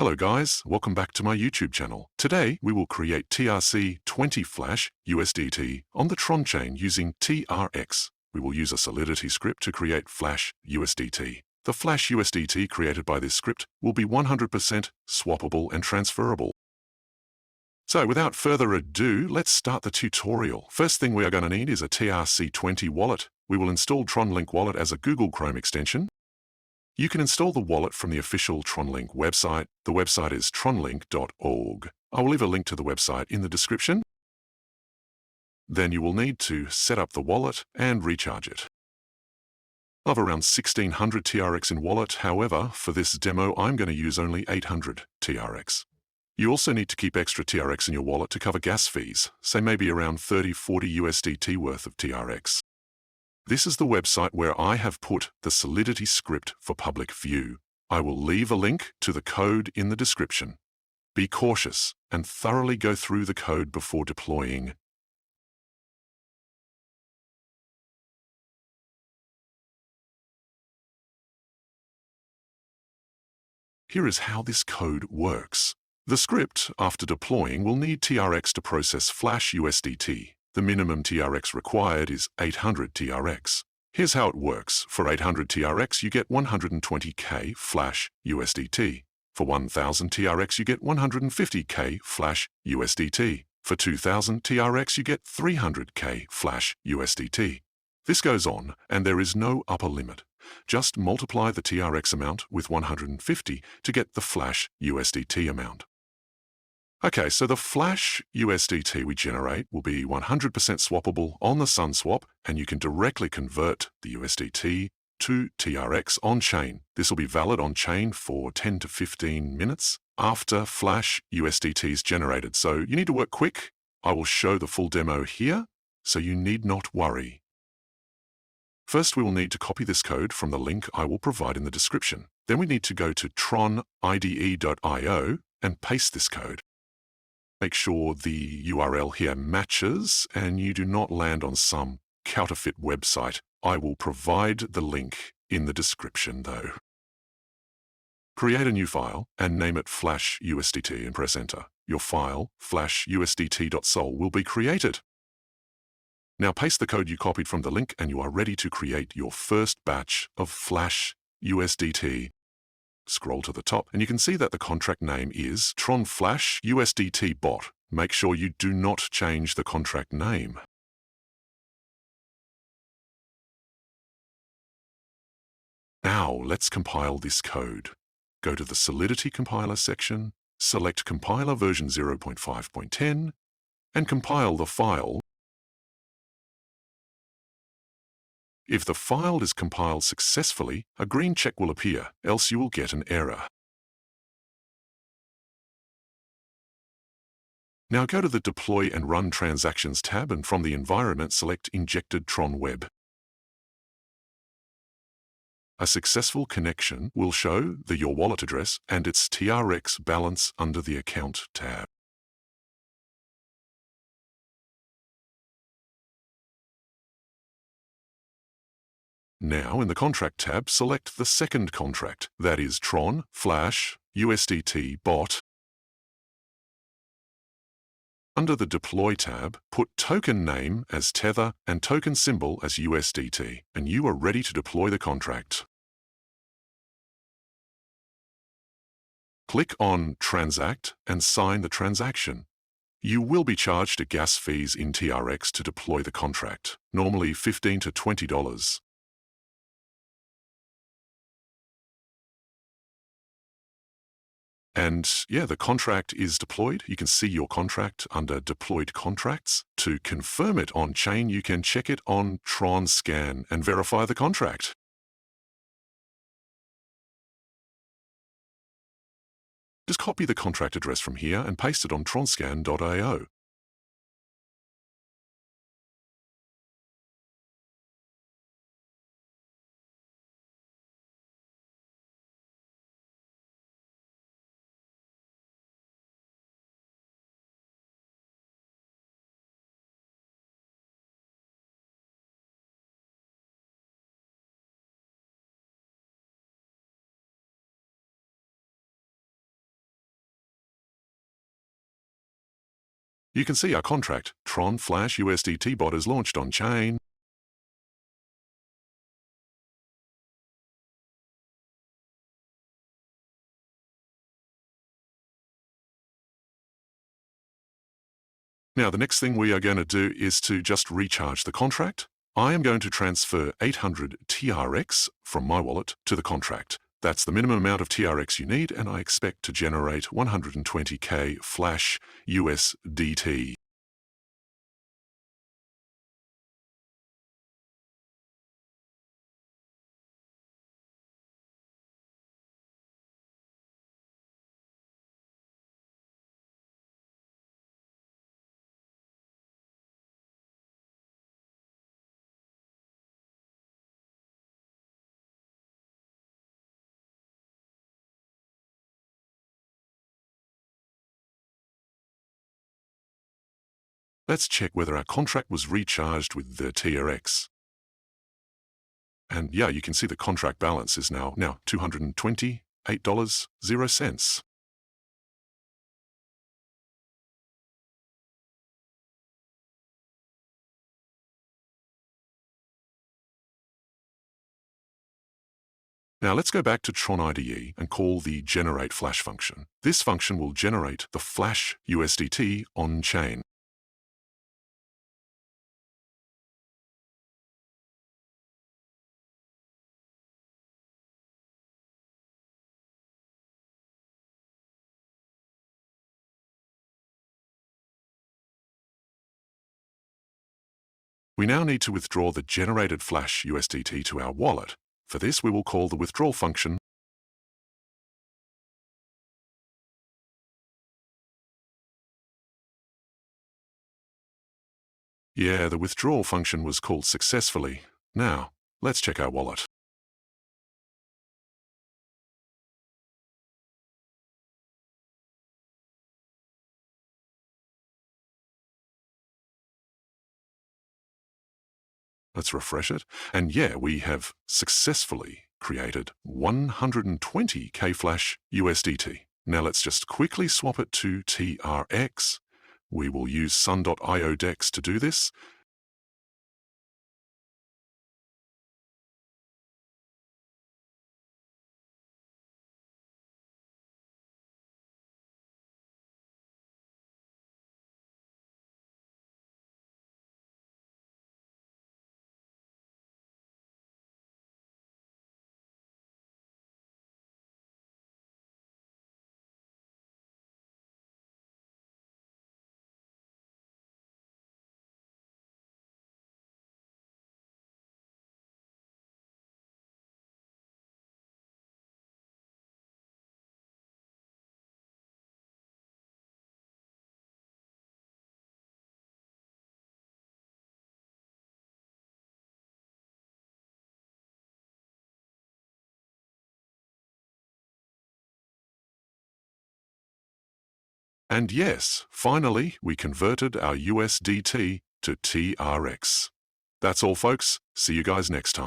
Hello guys, welcome back to my YouTube channel. Today we will create TRC20 Flash USDT on the Tron chain using TRX. We will use a Solidity script to create Flash USDT. The Flash USDT created by this script will be 100% swappable and transferable. So without further ado, let's start the tutorial. First thing we are going to need is a TRC20 wallet. We will install TronLink Wallet as a Google Chrome extension. You can install the wallet from the official TronLink website. The website is tronlink.org. I will leave a link to the website in the description. Then you will need to set up the wallet and recharge it. I have around 1600 TRX in wallet. However, for this demo, I'm going to use only 800 TRX. You also need to keep extra TRX in your wallet to cover gas fees, say maybe around 30-40 USDT worth of TRX. This is the website where I have put the Solidity script for public view. I will leave a link to the code in the description. Be cautious and thoroughly go through the code before deploying. Here is how this code works. The script, after deploying, will need TRX to process Flash USDT. The minimum TRX required is 800 TRX. Here's how it works. For 800 TRX, you get 120K Flash USDT. For 1000 TRX, you get 150K Flash USDT. For 2000 TRX, you get 300K Flash USDT. This goes on, and there is no upper limit. Just multiply the TRX amount with 150 to get the Flash USDT amount. Okay, so the Flash USDT we generate will be 100% swappable on the SunSwap, and you can directly convert the USDT to TRX on-chain. This will be valid on-chain for 10 to 15 minutes after Flash USDT is generated, so you need to work quick. I will show the full demo here, so you need not worry. First, we will need to copy this code from the link I will provide in the description. Then we need to go to tronide.io and paste this code. Make sure the URL here matches and you do not land on some counterfeit website. I will provide the link in the description though. Create a new file and name it Flash USDT and press enter. Your file, flashusdt.sol, will be created. Now paste the code you copied from the link and you are ready to create your first batch of Flash USDT. Scroll to the top and you can see that the contract name is Tron Flash USDT Bot. Make sure you do not change the contract name. Now let's compile this code. Go to the Solidity compiler section, select compiler version 0.5.10 and compile the file. If the file is compiled successfully, a green check will appear, else you will get an error. Now go to the Deploy and Run Transactions tab and from the environment select Injected Tron Web. A successful connection will show your wallet address and its TRX balance under the Account tab. Now in the Contract tab, select the second contract, that is Tron Flash USDT Bot. Under the Deploy tab, put token name as Tether and token symbol as USDT, and you are ready to deploy the contract. Click on Transact and sign the transaction. You will be charged a gas fees in TRX to deploy the contract, normally $15 to $20. And yeah, the contract is deployed. You can see your contract under Deployed Contracts. To confirm it on-chain, you can check it on Tron Scan and verify the contract. Just copy the contract address from here and paste it on tronscan.io. You can see our contract, Tron Flash USDT bot, is launched on chain. Now, the next thing we are going to do is to just recharge the contract. I am going to transfer 800 TRX from my wallet to the contract. That's the minimum amount of TRX you need, and I expect to generate 120k Flash USDT. Let's check whether our contract was recharged with the TRX. And yeah, you can see the contract balance is now $228.00. Now let's go back to Tron IDE and call the generate flash function. This function will generate the Flash USDT on chain. We now need to withdraw the generated Flash USDT to our wallet. For this, we will call the withdrawal function. Yeah, the withdrawal function was called successfully. Now, let's check our wallet. Let's refresh it. And yeah, we have successfully created 120k Flash USDT. Now let's just quickly swap it to TRX. We will use sun.io DEX to do this. And yes, finally, we converted our USDT to TRX. That's all, folks. See you guys next time.